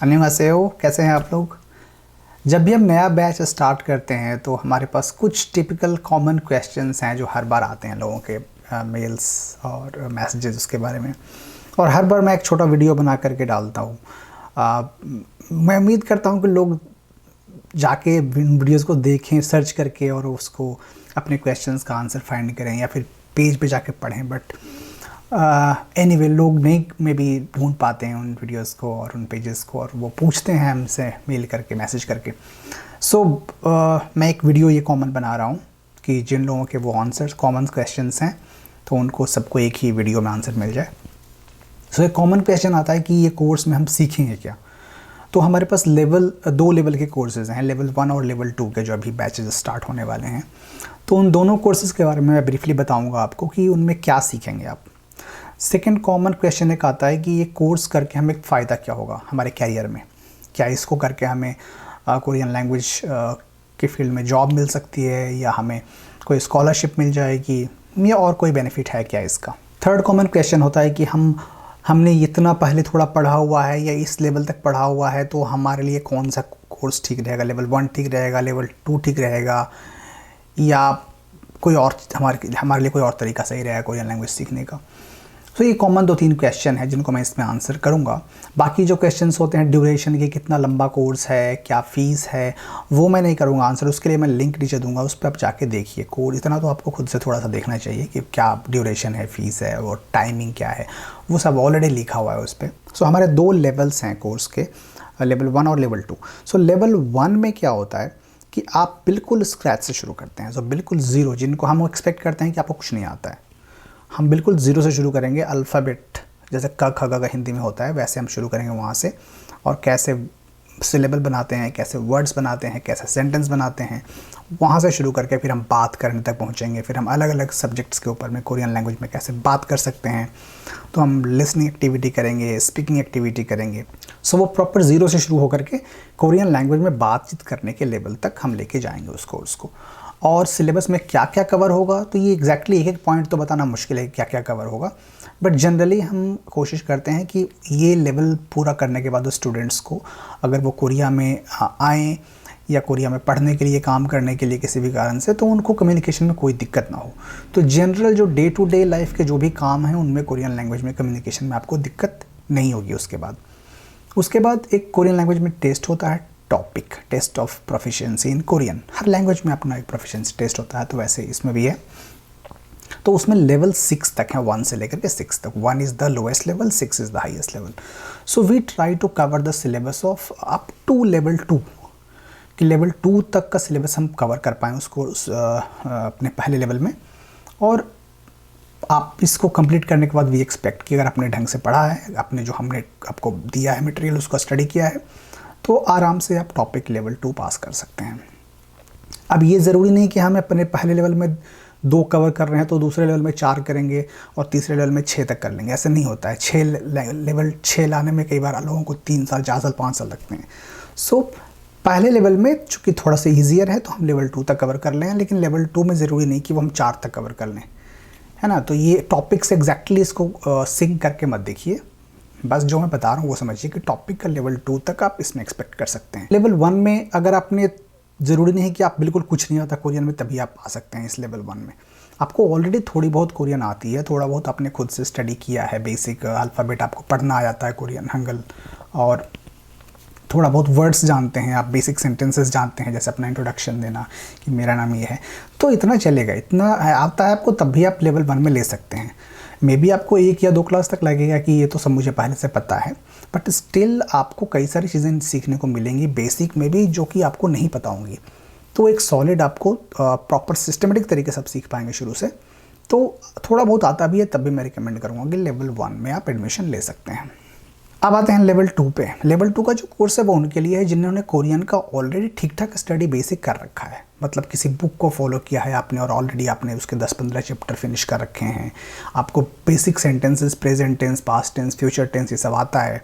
अन्येवासेयो, कैसे हैं आप लोग। जब भी हम नया बैच स्टार्ट करते हैं तो हमारे पास कुछ टिपिकल कॉमन क्वेश्चंस हैं जो हर बार आते हैं लोगों के मेल्स और मैसेजेस उसके बारे में, और हर बार मैं एक छोटा वीडियो बना करके डालता हूँ। मैं उम्मीद करता हूँ कि लोग जाके वीडियोस को देखें सर्च करके और उसको अपने क्वेश्चंस का आंसर फाइंड करें या फिर पेज पे जाके पढ़ें, बट एनीवे लोग नहीं में भी ढूंढ पाते हैं उन वीडियोस को और उन पेजेस को, और वो पूछते हैं हमसे मेल करके, मैसेज करके। सो मैं एक वीडियो ये कॉमन बना रहा हूँ कि जिन लोगों के वो आंसर्स कॉमन क्वेश्चंस हैं तो उनको सबको एक ही वीडियो में आंसर मिल जाए। सो एक कॉमन क्वेश्चन आता है कि ये कोर्स में हम सीखेंगे क्या। तो हमारे पास दो लेवल के कोर्सेज़ हैं, लेवल 1 और लेवल 2 के, जो अभी बैचेज स्टार्ट होने वाले हैं। तो उन दोनों कोर्सेज़ के बारे में मैं ब्रीफली बताऊंगा आपको कि उनमें क्या सीखेंगे आप। सेकंड कॉमन क्वेश्चन एक आता है कि ये कोर्स करके हमें फ़ायदा क्या होगा हमारे कैरियर में, क्या इसको करके हमें कोरियन लैंग्वेज के फील्ड में जॉब मिल सकती है या हमें कोई स्कॉलरशिप मिल जाएगी या और कोई बेनिफिट है क्या इसका। थर्ड कॉमन क्वेश्चन होता है कि हमने इतना पहले थोड़ा पढ़ा हुआ है या इस लेवल तक पढ़ा हुआ है तो हमारे लिए कौन सा कोर्स ठीक रहेगा, लेवल 1 ठीक रहेगा, लेवल 2 ठीक रहेगा, या कोई और हमारे लिए कोई और तरीका सही रहेगा कोरियन लैंग्वेज सीखने का। तो ये कॉमन 2-3 क्वेश्चन है जिनको मैं इसमें आंसर करूँगा। बाकी जो क्वेश्चंस होते हैं ड्यूरेशन के, कितना लंबा कोर्स है, क्या फ़ीस है, वो मैं नहीं करूँगा आंसर। उसके लिए मैं लिंक नीचे दूंगा, उस पर आप जाके देखिए। कोर्स इतना तो आपको खुद से थोड़ा सा देखना चाहिए कि क्या ड्यूरेशन है, फ़ीस है और टाइमिंग क्या है, वो सब ऑलरेडी लिखा हुआ है उस पर। सो हमारे 2 लेवल्स हैं कोर्स के, लेवल 1 और लेवल 2। सो लेवल 1 में क्या होता है कि आप बिल्कुल स्क्रैच से शुरू करते हैं, सो बिल्कुल ज़ीरो, जिनको हम एक्सपेक्ट करते हैं कि आपको कुछ नहीं आता है, हम बिल्कुल ज़ीरो से शुरू करेंगे। अल्फ़ाबेट जैसे क ख ग हिंदी में होता है वैसे हम शुरू करेंगे वहाँ से, और कैसे सिलेबल बनाते हैं, कैसे वर्ड्स बनाते हैं, कैसे सेंटेंस बनाते हैं, वहाँ से शुरू करके फिर हम बात करने तक पहुँचेंगे। फिर हम अलग अलग सब्जेक्ट्स के ऊपर में कोरियन लैंग्वेज में कैसे बात कर सकते हैं, तो हम लिसनिंग एक्टिविटी करेंगे, स्पीकिंग एक्टिविटी करेंगे। सो वो प्रॉपर ज़ीरो से शुरू होकर के कोरियन लैंग्वेज में बातचीत करने के लेवल तक हम लेके जाएंगे उस कोर्स को। और सिलेबस में क्या क्या कवर होगा तो ये एग्जैक्टली एक पॉइंट तो बताना मुश्किल है क्या क्या कवर होगा, बट जनरली हम कोशिश करते हैं कि ये लेवल पूरा करने के बाद उस स्टूडेंट्स को, अगर वो कोरिया में आएँ या कोरिया में पढ़ने के लिए, काम करने के लिए किसी भी कारण से, तो उनको कम्युनिकेशन में कोई दिक्कत ना हो। तो जनरल जो डे टू डे लाइफ के जो भी काम हैं उनमें कोरियन लैंग्वेज में कम्युनिकेशन में आपको दिक्कत नहीं होगी। उसके बाद एक कोरियन लैंग्वेज में टेस्ट होता है, TOPIK test of proficiency in Korean. हर लैंग्वेज में अपना एक प्रोफिशिएंसी टेस्ट होता है, तो वैसे इसमें भी है। तो उसमें लेवल 6 तक है, 1 से लेकर के 6 तक। 1 is the lowest level, 6 is the highest level. So we try to cover the syllabus of up to level 2, कि लेवल 2 तक का सिलेबस हम कवर कर पाएँ उसको अपने पहले लेवल में। और आप इसको कंप्लीट करने के बाद वी एक्सपेक्ट कि अगर आपने ढंग से पढ़ा है, आपने जो हमने आपको दिया है मटेरियल उसको स्टडी किया है, तो आराम से आप टॉपिक लेवल 2 पास कर सकते हैं। अब ये ज़रूरी नहीं कि हम अपने पहले लेवल में 2 कवर कर रहे हैं तो दूसरे लेवल में 4 करेंगे और तीसरे लेवल में 6 तक कर लेंगे, ऐसे नहीं होता है। लेवल 6 लाने में कई बार लोगों को 3 साल, 4 साल, 5 साल लगते हैं। सो पहले लेवल में चूँकि थोड़ा सा ईजियर है तो हम लेवल 2 तक कवर कर लें, लेकिन लेवल 2 में ज़रूरी नहीं कि वो हम 4 तक कवर कर लें, है ना। तो ये टॉपिक से एग्जैक्टली इसको सिंक करके मत देखिए, बस जो मैं बता रहा हूँ वो समझिए कि टॉपिक का लेवल 2 तक आप इसमें एक्सपेक्ट कर सकते हैं। लेवल 1 में अगर आपने, ज़रूरी नहीं कि आप बिल्कुल कुछ नहीं आता कोरियन में तभी आप आ सकते हैं। इस लेवल 1 में आपको ऑलरेडी थोड़ी बहुत कोरियन आती है, थोड़ा बहुत आपने खुद से स्टडी किया है, बेसिक अल्फ़ाबेट आपको पढ़ना आ जाता है कोरियन हंगल, और थोड़ा बहुत वर्ड्स जानते हैं आप, बेसिक सेंटेंसेस जानते हैं, जैसे अपना इंट्रोडक्शन देना कि मेरा नाम ये है, तो इतना चलेगा। इतना आता है आपको तब भी आप लेवल 1 में ले सकते हैं। मे बी आपको 1 या 2 क्लास तक लगेगा कि ये तो सब मुझे पहले से पता है, बट स्टिल आपको कई सारी चीज़ें सीखने को मिलेंगी बेसिक में भी जो कि आपको नहीं पता होंगी। तो एक सॉलिड आपको प्रॉपर सिस्टमेटिक तरीके से आप सीख पाएंगे शुरू से। तो थोड़ा बहुत आता भी है तब भी मैं रिकमेंड करूँगा कि लेवल 1 में आप एडमिशन ले सकते हैं। अब आते हैं लेवल 2 पे। लेवल 2 का जो कोर्स है वो उनके लिए है जिन्होंने कोरियन का ऑलरेडी ठीक ठाक स्टडी बेसिक कर रखा है, मतलब किसी बुक को फॉलो किया है आपने और ऑलरेडी आपने उसके 10-15 चैप्टर फिनिश कर रखे हैं। आपको basic sentences, present tense, past tense, future tense, ये सब आता है।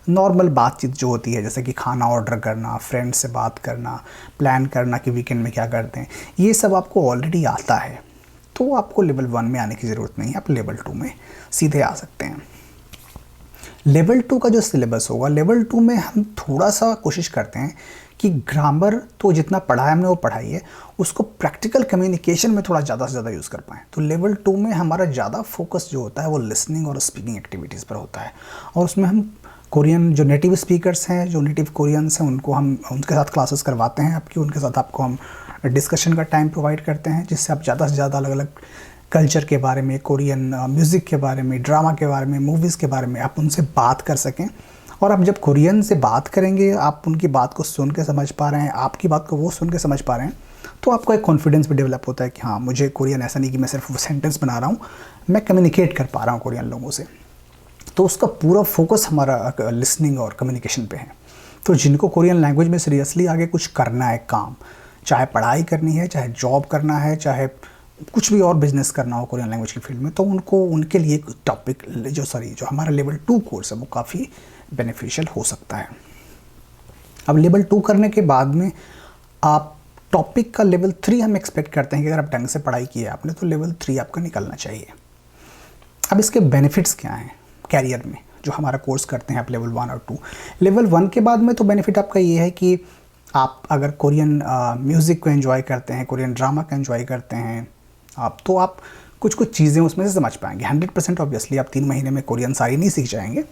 नॉर्मल बातचीत जो होती है, जैसे कि खाना ऑर्डर करना, फ्रेंड से बात करना, प्लान करना कि वीकेंड में क्या करते हैं, ये सब आपको ऑलरेडी आता है। तो आपको लेवल 1 में आने की ज़रूरत नहीं है, आप लेवल 2 में सीधे आ सकते हैं। लेवल 2 का जो सिलेबस होगा, लेवल 2 में हम थोड़ा सा कोशिश करते हैं कि ग्रामर तो जितना पढ़ा है हमने वो पढ़ाई है, उसको प्रैक्टिकल कम्युनिकेशन में थोड़ा ज़्यादा से ज़्यादा यूज़ कर पाएँ। तो लेवल 2 में हमारा ज़्यादा फोकस जो होता है वो लिसनिंग और स्पीकिंग एक्टिविटीज़ पर होता है, और उसमें हम कोरियन जो नेटिव स्पीकर्स हैं, जो नेटिव कोरियंस हैं, उनको हम उनके साथ क्लासेस करवाते हैं आपकी, उनके साथ आपको हम डिस्कशन का टाइम प्रोवाइड करते हैं, जिससे आप ज़्यादा से ज़्यादा अलग अलग कल्चर के बारे में, कोरियन म्यूज़िक के बारे में, ड्रामा के बारे में, मूवीज़ के बारे में आप उनसे बात कर सकें। और आप जब कोरियन से बात करेंगे, आप उनकी बात को सुन के समझ पा रहे हैं, आपकी बात को वो सुन के समझ पा रहे हैं, तो आपको एक कॉन्फिडेंस भी डेवलप होता है कि हाँ, मुझे कोरियन ऐसा नहीं कि मैं सिर्फ सेंटेंस बना रहा हूँ, मैं कम्युनिकेट कर पा रहा हूँ कोरियन लोगों से। तो उसका पूरा फोकस हमारा लिसनिंग और कम्युनिकेशन पे है। तो जिनको कोरियन लैंग्वेज में सीरियसली आगे कुछ करना है काम, चाहे पढ़ाई करनी है, चाहे जॉब करना है, चाहे कुछ भी और बिजनेस करना हो कोरियन लैंग्वेज की फील्ड में, तो उनको उनके लिए टॉपिक जो हमारा लेवल 2 कोर्स है वो काफ़ी बेनिफिशियल हो सकता है। अब लेवल 2 करने के बाद में आप टॉपिक का लेवल 3 हम एक्सपेक्ट करते हैं कि अगर आप ढंग से पढ़ाई की है आपने, तो लेवल 3 आपका निकलना चाहिए। अब इसके बेनिफिट्स क्या हैं कैरियर में, जो हमारा कोर्स करते हैं आप लेवल 1 और 2। लेवल 1 के बाद में तो बेनिफिट आपका ये है कि आप अगर कोरियन म्यूज़िक को एंजॉय करते हैं, कोरियन ड्रामा को एंजॉय करते हैं आप, तो आप कुछ कुछ चीज़ें उसमें से समझ पाएंगे। 100% ऑब्वियसली आप 3 महीने में कोरियन सारी नहीं सीख जाएंगे,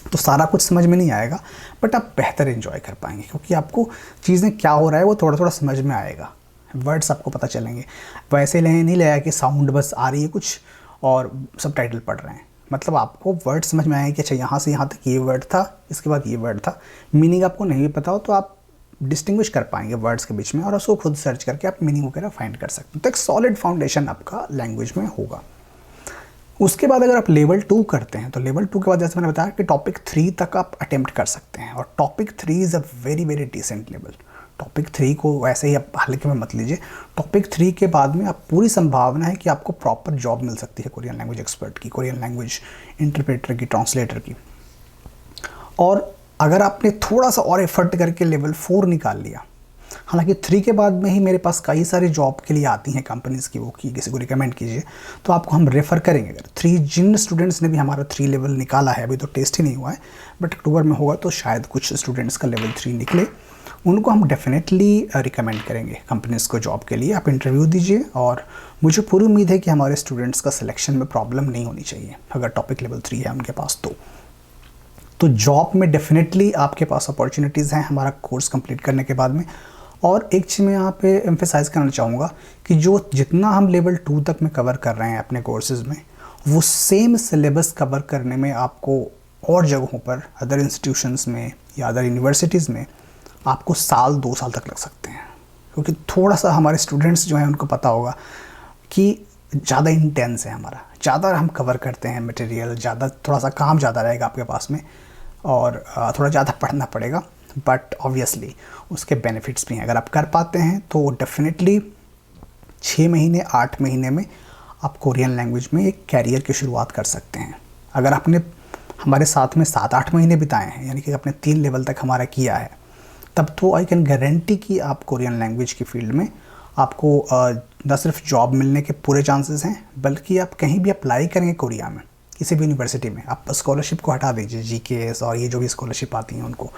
तो सारा कुछ समझ में नहीं आएगा, बट आप बेहतर एंजॉय कर पाएंगे, क्योंकि आपको चीज़ें क्या हो रहा है वो थोड़ा थोड़ा समझ में आएगा, वर्ड्स आपको पता चलेंगे। वैसे नहीं लगेगा कि साउंड बस आ रही है कुछ और सब टाइटल पढ़ रहे हैं, मतलब आपको वर्ड समझ में आएगा कि अच्छा यहाँ से यहाँ तक ये वर्ड था, इसके बाद ये वर्ड था, मीनिंग आपको नहीं पता हो तो आप डिस्टिंग्विश कर पाएंगे वर्ड्स के बीच में, और उसको खुद सर्च करके आप मीनिंग वगैरह फाइंड कर सकते हैं। तो एक सॉलिड फाउंडेशन आपका लैंग्वेज में होगा। उसके बाद अगर आप लेवल 2 करते हैं, तो लेवल 2 के बाद जैसे मैंने बताया कि टॉपिक 3 तक आप अटेम्प्ट कर सकते हैं, और TOPIK 3 is a very very decent level. TOPIK 3 को वैसे ही आप हल्के में मत लीजिए। टॉपिक 3 के बाद में आप पूरी संभावना है कि आपको प्रॉपर जॉब मिल सकती है कोरियन लैंग्वेज एक्सपर्ट की, कोरियन लैंग्वेज इंटरप्रेटर की, ट्रांसलेटर की। और अगर आपने थोड़ा सा और एफर्ट करके लेवल 4 निकाल लिया, हालांकि 3 के बाद में ही मेरे पास कई सारी जॉब के लिए आती हैं कंपनीज़ की, वो कि किसी को रिकमेंड कीजिए, तो आपको हम रेफ़र करेंगे। अगर 3 जिन स्टूडेंट्स ने भी हमारा 3 लेवल निकाला है, अभी तो टेस्ट ही नहीं हुआ है, बट अक्टूबर में होगा तो शायद कुछ स्टूडेंट्स का लेवल 3 निकले, उनको हम डेफिनेटली रिकमेंड करेंगे कंपनीज़ को जॉब के लिए। आप इंटरव्यू दीजिए, और मुझे पूरी उम्मीद है कि हमारे स्टूडेंट्स का सिलेक्शन में प्रॉब्लम नहीं होनी चाहिए अगर टॉपिक लेवल 3 है उनके पास। तो जॉब में डेफिनेटली आपके पास अपॉर्चुनिटीज़ हैं हमारा कोर्स कंप्लीट करने के बाद में। और एक चीज़ मैं यहाँ पे एम्फेसाइज़ करना चाहूँगा कि जो जितना हम लेवल 2 तक में कवर कर रहे हैं अपने कोर्सेज़ में, वो सेम सिलेबस कवर करने में आपको और जगहों पर, अदर इंस्टीट्यूशंस में या अदर यूनिवर्सिटीज़ में आपको 2 साल तक लग सकते हैं, क्योंकि थोड़ा सा हमारे स्टूडेंट्स जो हैं उनको पता होगा कि ज़्यादा इंटेंस है हमारा, ज़्यादा हम कवर करते हैं मटेरियल, ज़्यादा थोड़ा सा काम ज़्यादा रहेगा आपके पास में, और थोड़ा ज़्यादा पढ़ना पड़ेगा, बट ऑब्वियसली उसके बेनिफिट्स भी हैं। अगर आप कर पाते हैं तो डेफिनेटली 6 महीने 8 महीने में आप कोरियन लैंग्वेज में एक कैरियर की शुरुआत कर सकते हैं। अगर आपने हमारे साथ में 7-8 महीने बिताए हैं, यानी कि आपने 3 लेवल तक हमारा किया है, तब तो आई कैन गारंटी कि आप कोरियन लैंग्वेज की फील्ड में आपको न सिर्फ जॉब मिलने के पूरे चांसेस हैं, बल्कि आप कहीं भी अप्लाई करेंगे कोरिया में, किसी भी यूनिवर्सिटी में, आप स्कॉलरशिप को हटा दीजिए, GKS और ये जो भी स्कॉलरशिप आती हैं उनको,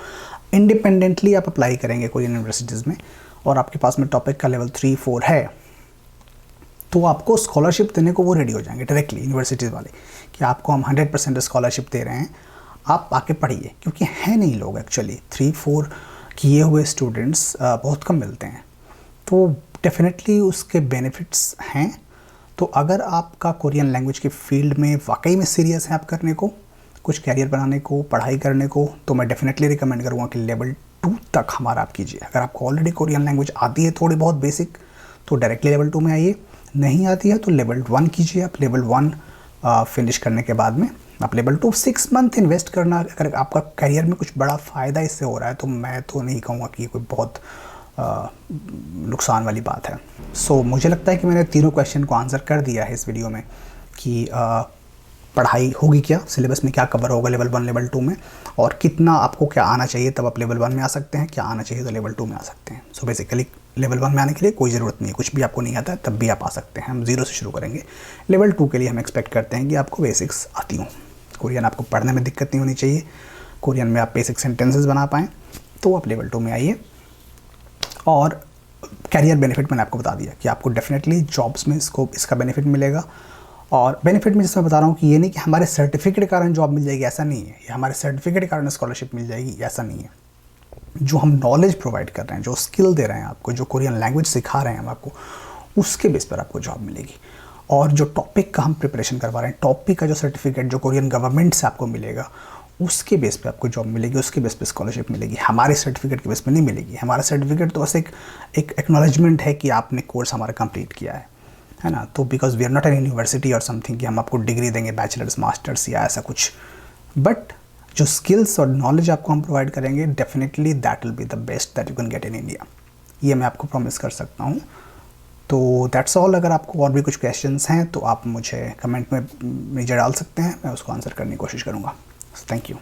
इंडिपेंडेंटली आप अप्लाई करेंगे कोरियन यूनिवर्सिटीज़ में, और आपके पास में टॉपिक का लेवल 3-4 है, तो आपको स्कॉलरशिप देने को वो रेडी हो जाएंगे डायरेक्टली यूनिवर्सिटीज़ वाले, कि आपको हम 100% स्कॉलरशिप दे रहे हैं, आप आके पढ़िए। क्योंकि हैं नहीं लोग एक्चुअली, 3-4 किए हुए स्टूडेंट्स बहुत कम मिलते हैं, तो डेफिनेटली उसके बेनिफिट्स हैं। तो अगर आपका कोरियन लैंग्वेज की फील्ड में वाकई में सीरियस है आप करने को, कुछ कैरियर बनाने को, पढ़ाई करने को, तो मैं डेफिनेटली रिकमेंड करूँगा कि लेवल 2 तक हमारा आप कीजिए। अगर आपको ऑलरेडी कोरियन लैंग्वेज आती है थोड़ी बहुत बेसिक, तो डायरेक्टली लेवल 2 में आइए, नहीं आती है तो लेवल 1 कीजिए। आप लेवल 1 फिनिश करने के बाद में आप लेवल 2 6 मंथ इन्वेस्ट करना, अगर आपका करियर में कुछ बड़ा फ़ायदा इससे हो रहा है, तो मैं तो नहीं कहूँगा कि ये कोई बहुत नुकसान वाली बात है। सो मुझे लगता है कि मैंने तीनों क्वेश्चन को आंसर कर दिया है इस वीडियो में, कि पढ़ाई होगी क्या, सिलेबस में क्या कवर होगा लेवल 1 लेवल 2 में, और कितना आपको क्या आना चाहिए तब आप लेवल 1 में आ सकते हैं, क्या आना चाहिए तो लेवल 2 में आ सकते हैं। सो बेसिकली लेवल 1 में आने के लिए कोई ज़रूरत नहीं है, कुछ भी आपको नहीं आता है तब भी आप आ सकते हैं, हम 0 से शुरू करेंगे। लेवल 2 के लिए हम एक्सपेक्ट करते हैं कि आपको बेसिक्स आती हों। कोरियन आपको पढ़ने में दिक्कत नहीं होनी चाहिए, कोरियन में आप बेसिक सेंटेंसेस बना पाएँ, तो आप लेवल 2 में आइए। और कैरियर बेनिफिट मैंने आपको बता दिया कि आपको डेफिनेटली जॉब्स में इसका बेनिफिट मिलेगा। और बेनिफिट में जैसे मैं बता रहा हूँ कि ये नहीं कि हमारे सर्टिफिकेट के कारण जॉब मिल जाएगी, ऐसा नहीं है, या हमारे सर्टिफिकेट के कारण स्कॉलरशिप मिल जाएगी, ऐसा नहीं है। जो हम नॉलेज प्रोवाइड कर रहे हैं, जो स्किल दे रहे हैं आपको, जो कोरियन लैंग्वेज सिखा रहे हैं हम आपको, उसके बेस पर आपको जॉब मिलेगी। और जो टॉपिक का हम प्रिपरेशन करवा रहे हैं, टॉपिक का जो सर्टिफिकेट जो कोरियन गवर्नमेंट से आपको मिलेगा, उसके बेस पे आपको जॉब मिलेगी, उसके बेस पे स्कॉलरशिप मिलेगी। हमारे सर्टिफिकेट के बेस पे नहीं मिलेगी। हमारा सर्टिफिकेट तो बस एक एक्नॉलेजमेंट है कि आपने कोर्स हमारा कंप्लीट किया है ना। तो because we are not an university और समथिंग कि हम आपको डिग्री देंगे बैचलर्स मास्टर्स या ऐसा कुछ, बट जो स्किल्स और नॉलेज आपको हम प्रोवाइड करेंगे, definitely that will be the best that you can get in India. ये मैं आपको प्रॉमिस कर सकता हूँ। तो दैट्स ऑल। अगर आपको और भी कुछ क्वेश्चंस हैं तो आप मुझे कमेंट में नीचे डाल सकते हैं, मैं उसको आंसर करने की कोशिश करूँगा। Thank you.